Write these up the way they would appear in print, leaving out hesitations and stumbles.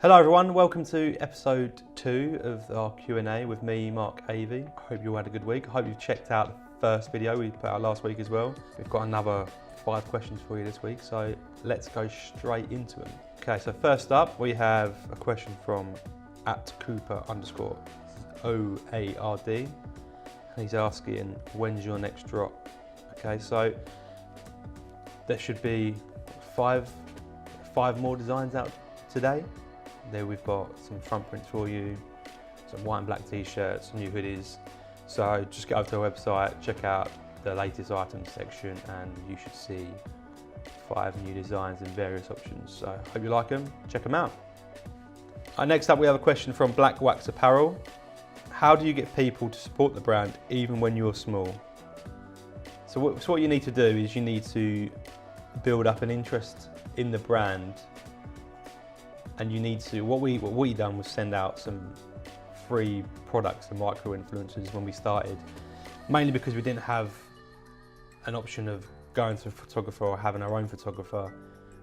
Hello everyone, welcome to episode 2 of our Q&A with me, Mark Avey. I hope you all had a good week. I hope you've checked out the first video we put out last week as well. We've got another 5 questions for you this week, so let's go straight into them. Okay, so first up we have a question from @Cooper_OARD. And he's asking, when's your next drop? Okay, so there should be five more designs out today. There we've got some front prints for you, some white and black t-shirts, new hoodies. So just get over to our website, check out the latest items section, and you should see 5 new designs in various options. So hope you like them, check them out. Next up we have a question from Black Wax Apparel. How do you get people to support the brand even when you're small? So what you need to do is you need to build up an interest in the brand. And you need to, what we done was send out some free products to micro-influencers when we started, mainly because we didn't have an option of going to a photographer or having our own photographer.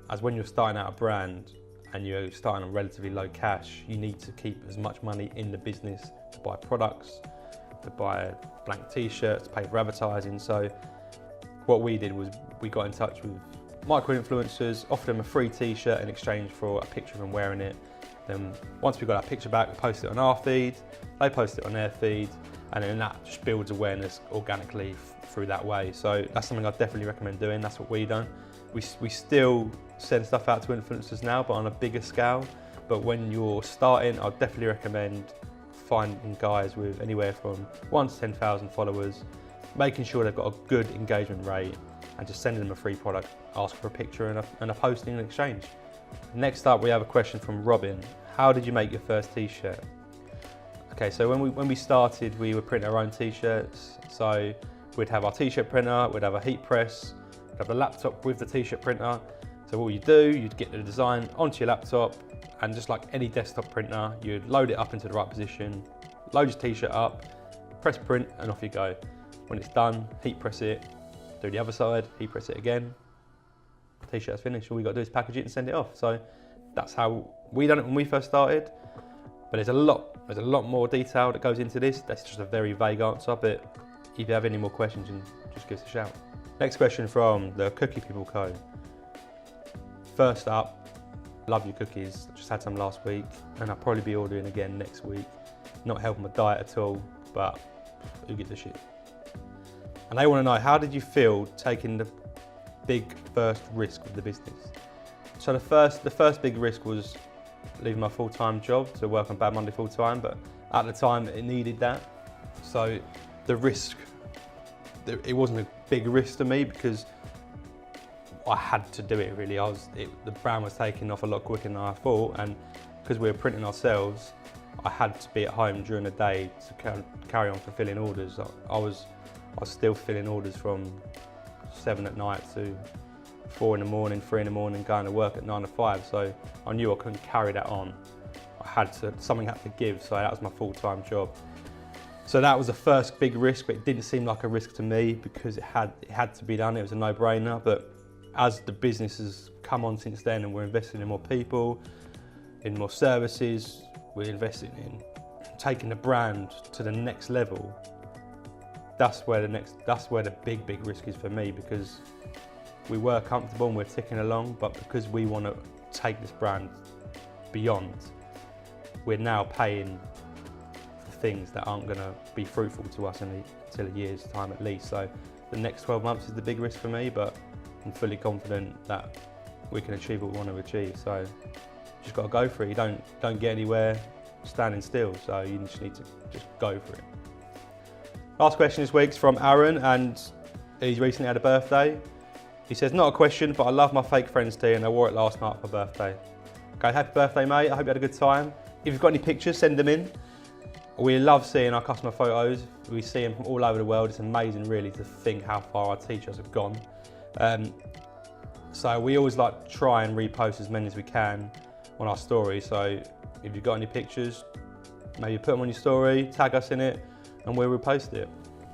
As when you're starting out a brand and you're starting on relatively low cash, you need to keep as much money in the business to buy products, to buy blank t-shirts, pay for advertising. So what we did was we got in touch with micro-influencers, offered them a free t-shirt in exchange for a picture of them wearing it. Then once we got our picture back, we post it on our feed, they post it on their feed, and then that just builds awareness organically through that way. So that's something I'd definitely recommend doing. That's what we done. We still send stuff out to influencers now, but on a bigger scale. But when you're starting, I'd definitely recommend finding guys with anywhere from 1 to 10,000 followers, making sure they've got a good engagement rate, and just sending them a free product, ask for a picture and a posting in exchange. Next up we have a question from Robin. How did you make your first t-shirt? Okay, so when we started we were printing our own t-shirts. So we'd have our t-shirt printer, we'd have a heat press, we'd have a laptop with the t-shirt printer. So what you do, you'd get the design onto your laptop, and just like any desktop printer, you'd load it up into the right position, load your t-shirt up, press print, and off you go. When it's done, heat press it, do the other side, heat press it again, t-shirt's finished. All we got to do is package it and send it off. So that's how we done it when we first started. But there's a lot more detail that goes into this. That's just a very vague answer, but if you have any more questions, just give us a shout. Next question from the Cookie People Co. First up, love your cookies. Just had some last week, and I'll probably be ordering again next week. Not helping my diet at all, but who gives a shit? And they want to know, how did you feel taking the big first risk with the business? So the first big risk was leaving my full-time job to work on Bad Monday full-time, but at the time it needed that. So the risk, it wasn't a big risk to me because I had to do it really. The brand was taking off a lot quicker than I thought, and because we were printing ourselves, I had to be at home during the day to carry on fulfilling orders. I was still filling orders from 7 at night to 4 in the morning, 3 in the morning, going to work at 9 to 5. So I knew I couldn't carry that on. Something had to give, so that was my full-time job. So that was the first big risk, but it didn't seem like a risk to me because it had to be done. It was a no-brainer. But as the business has come on since then, and we're investing in more people, in more services, we're investing in taking the brand to the next level. That's where the big risk is for me, because we were comfortable and we're ticking along, but because we want to take this brand beyond, we're now paying for things that aren't going to be fruitful to us until a year's time at least. So the next 12 months is the big risk for me, but I'm fully confident that we can achieve what we want to achieve. So you just got to go for it. You don't get anywhere standing still, so you just need to just go for it. Last question this week's from Aaron, and he's recently had a birthday. He says, not a question, but I love my fake friends tee and I wore it last night for birthday. Okay, happy birthday, mate. I hope you had a good time. If you've got any pictures, send them in. We love seeing our customer photos. We see them from all over the world. It's amazing, really, to think how far our t-shirts have gone. So we always like to try and repost as many as we can on our story. So if you've got any pictures, maybe put them on your story, tag us in it, and we'll repost it.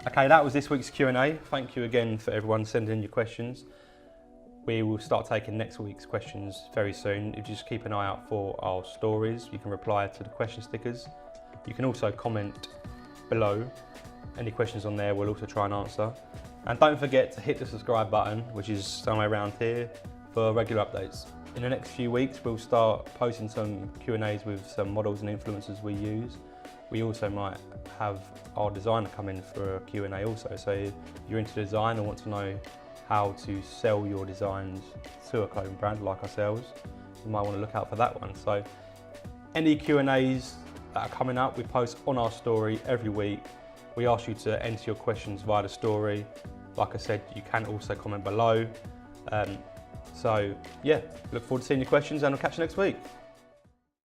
Okay, that was this week's Q&A. Thank you again for everyone sending in your questions. We will start taking next week's questions very soon. If you just keep an eye out for our stories, you can reply to the question stickers. You can also comment below. Any questions on there we'll also try and answer. And don't forget to hit the subscribe button, which is somewhere around here, for regular updates. In the next few weeks, we'll start posting some Q&As with some models and influencers we use. We also might have our designer come in for a Q&A also. So if you're into design and want to know how to sell your designs to a clothing brand like ourselves, you might want to look out for that one. So any Q&As that are coming up, we post on our story every week. We ask you to enter your questions via the story. Like I said, you can also comment below. So yeah, look forward to seeing your questions and I'll catch you next week.